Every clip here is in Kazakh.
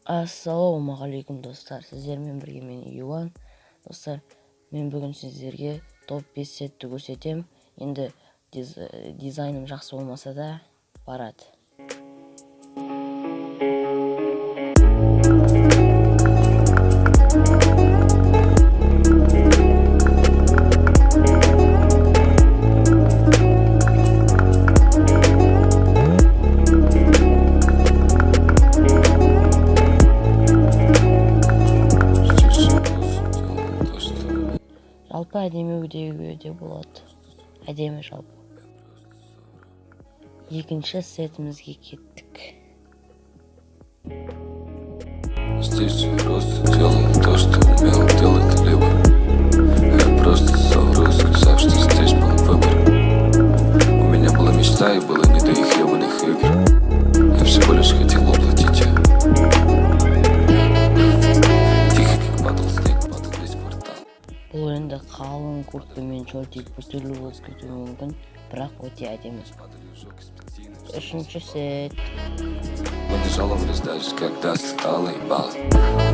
Ассалаумағалейкум достар, сіздермен бірге мен Юан. Достар, мен бүгін сіздерге топ 5 сетті көрсетем. Енді дизайным жақсы болмаса да барады. Жалпы әдемі өдеуге де болады. Әдемі жалпы. Екінші сетімізге кеттік. Здесь просто делал то, что умел делать либо. Я просто совру, сказав, что здесь был выбор. У меня была мечта и было не до их ебаных игр. Я всего лишь хотел уплатить ее. Тихо, как падал снег, падал весь квартал. Бұл енді қалың курткамен шортик бүтілі болып кетуі мүмкін, бірақ өте әдемі. Үшінші сет. Мы не жаловались даже, когда слетала ебало.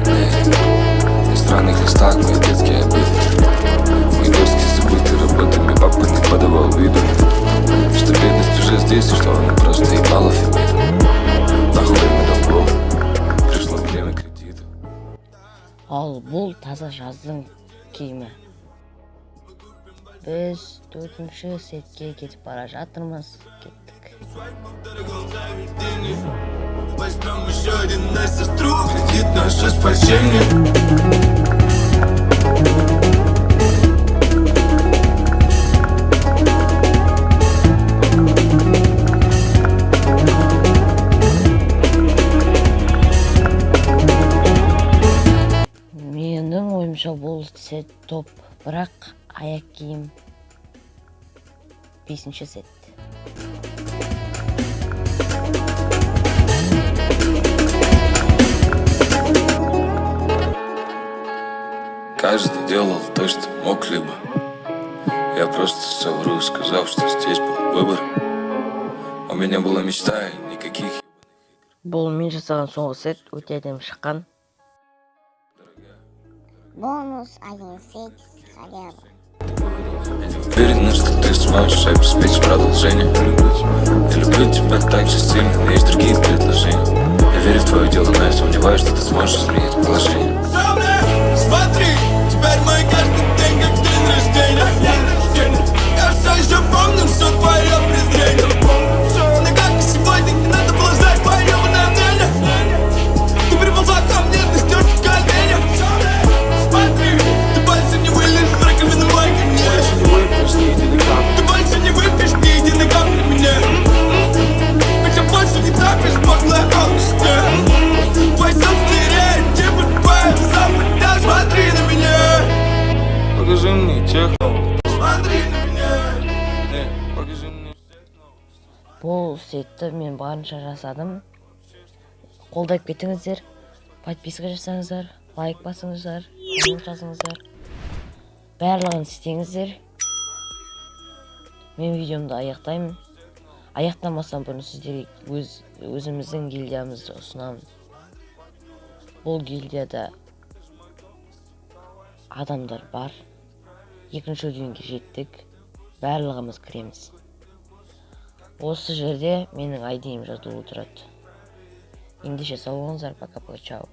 На странных листах мои детские обиды. Мои дерзкие забытые работами папа не подавал виду, что бедность уже здесь и что она просто ебала фемиду. Нахуй время долгов, пришло время кредита. Ал бұл таза жаздың киімі. Біз төртінші сетке кетіп бара жатырмыз. Кеттік. Возьмем еще один на сестру, кредит наше спасение. Менің ойымша бұл сет топ, бірақ аяқ киім 5-ші сет. Каждый делал то, что мог, либо я просто совру, сказав, что здесь был выбор. У меня была мечта и никаких. Бұл мен жасаған соңғы сет өте әдемі шыққан. Бонус 1 сет халява. Уверена, что ты сможешь обеспечить продолжение. Я люблю тебя так же сильно, но есть другие предложения. Я верю в твое дело, но я сомневаюсь, что ты сможешь изменить положение. Смотри, теперь мой каждый день как день рождения. Я все еще помню все твое презрение. Но как и сегодня не надо было ждать твое мнение. Ты приползла ко мне, ты стерся в коленях. Смотри, ты больше не вылезешь в раковину мой конец. Ты больше не выпьешь ни единой капли мне. Хотя больше не трапишь подлая алчность. Твой собственный стереотипы, твоя западня. Смотри на меня. Покажи мне тех. Смотри на меня. Покажи мне. Бұл сетті мен барынша жасадым. Қолдап кетіңіздер, подписка жасаңыздар, лайк басыңыздар, коммент жазыңыздар. Барлығын істеңіздер. Мен видеомды аяқтаймын. Аяқтамасам бұрын сіздерге өзіміздің гильдиямызды ұсынамын. Бұл гильдияда адамдар бар. Екінші дүйінге жеттік. Барлығымыз кіреміз. Осы жерде менің айдиім жазылып отырады. Ендеше сау болыңыздар, пока-пока, чао.